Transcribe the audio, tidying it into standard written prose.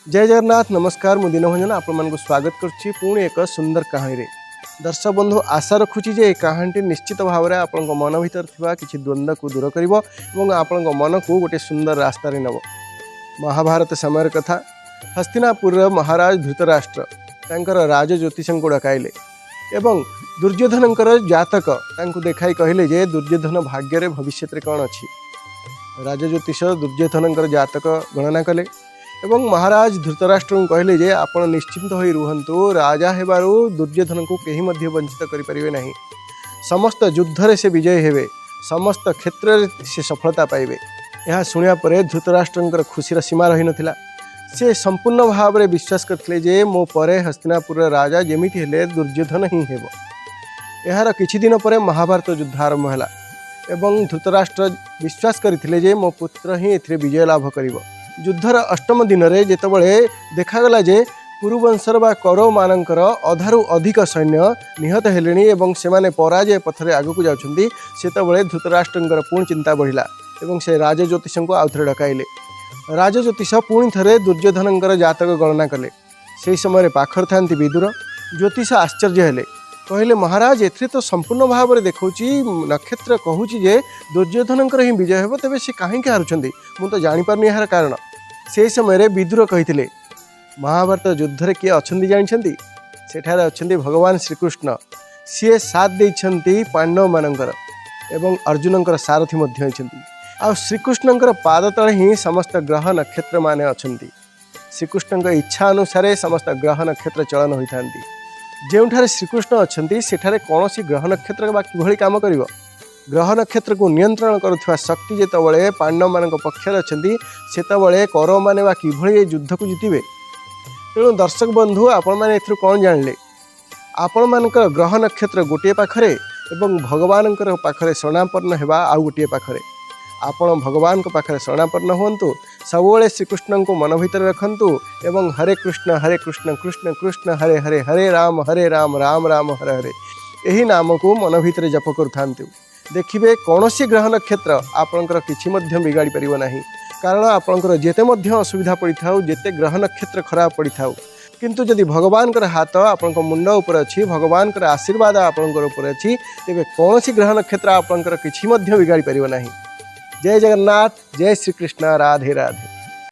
जय जगन्नाथ नमस्कार मु दीनभंजन आपको स्वागत करुच्ची पुणी एक सुंदर कहानी रे। दर्शक बंधु आशा रखुची जे कहानी निश्चित भाव में आपण मन भीतर थिबा किछि द्वंद्व को दूर करिवो एवं आपण मन को गोटे सुंदर रास्ता रे नब। महाभारत समय कथा। हस्तिनापुर महाराज धृतराष्ट्र तांकर राज ज्योतिषंको डकाइले एवं दुर्योधनकर जातक तांको देखाई कहले जे दुर्योधन भाग्य रे भविष्य रे कौन अछि। राज ज्योतिष दुर्योधनकर जातक गणना कले एवं महाराज धृतराष्ट्र कहले जे आपण निश्चिंत होई रुहंतु, राजा हेबारु दुर्योधन को कहीं मध्य वंचित करि परिबे नहीं। समस्त युद्ध रे से विजय हेबे, समस्त क्षेत्र रे से सफलता पाइबे। यह सुनिया परे धृतराष्ट्रंकर खुशीर सीमा रही नथिला। से संपूर्ण भाव में विश्वास करथिले जे मो परे हस्तिनापुर राजा जेमिति हेले दुर्योधन ही हेबो। यार किछि दिन परे महाभारत युद्ध आरंभ होला एवं धृतराष्ट्र विश्वास करथिले जे मो पुत्र ही एथिरे विजय लाभ करिवो। युद्धर अष्टम दिन रे जेतबळे देखागला जे कुरुवंशर बा कौरव मानकर अधारु अधिक सैन्य निहत हेलेनी एवं सेमाने पराजय पथरे आगकू जाउछन्ती, सेतबळे धृतराष्ट्रंकर पूर्ण चिंता बढ़िला एवं से राज ज्योतिषंको आउथरे डकाइले। राज ज्योतिष पुणी थरे दुर्योधनंकर जातक गणना कले। से समय पाखर थांती विदुर। ज्योतिष आश्चर्य हेले, कहले महाराज एथरे तो संपूर्ण भाव में देखौची नक्षत्र कहूची जे दुर्योधनंकर ही विजय हेबो, तेबे से काहे हारुछन्ती मु तो जानि पारनी यार कारण। से समय विदुर कहिथिले महाभारत युद्ध रे किए अछन्ती जानिछन्ती, सेठारे अछन्ती भगवान श्रीकृष्ण। सी साथ देइछन्ती पांडव मानकर एवं अर्जुनंकर सारथी मध्य होइछन्ती। आ श्रीकृष्णंकर पाद तले ही समस्त ग्रह नक्षत्र माने अछन्ती। श्रीकृष्णंक इच्छा अनुसार समस्त ग्रह नक्षत्र चलन होइथांती। जेउठारे श्रीकृष्ण अछन्ती सेठारे कौनसी ग्रह नक्षत्र बा किभଳି काम करिवो। ग्रह नक्षत्र को नियंत्रण करुवा शक्ति जेतबळे पांडव मान पक्षर अछन्ती, सेतबळे कौरव माने बा किभଳି युद्ध को जितिबे। तेणु दर्शक बंधु आपण माने एथरु कोन जानले, आपण मानकर ग्रह नक्षत्र गोटे पाखरे एवं भगवान पाखरे शरणापन्न हेबा आउ गोटे पाखरे। आपण भगवान को पाखरे शरणापन्न हुंतु, सबुबले श्रीकृष्ण को मन भीतर रखंतु एवं हरे कृष्ण कृष्ण कृष्ण हरे हरे, हरे राम राम राम हरे हरे यही नाम को मन भीतर जप करुथांतु। देखिए कौन सी ग्रह नक्षत्र आपणकर किछि मध्य बिगाड़ी परिबो नाही। कारण आपणकर जेते मध्य असुविधा पड़ी थाउ, जेते ग्रह नक्षत्र खराब पड़ी थाउ, किंतु जदि भगवान हाथ आपंक मुंड उपर अच्छी, भगवान आशीर्वाद आपंकर उपर अच्छी, तेबे कौन सी ग्रह नक्षत्र आपंकर किछि मध्य बिगाड़ी परिबो नाही। जय जगन्नाथ, जय श्री कृष्ण, राधे राधे।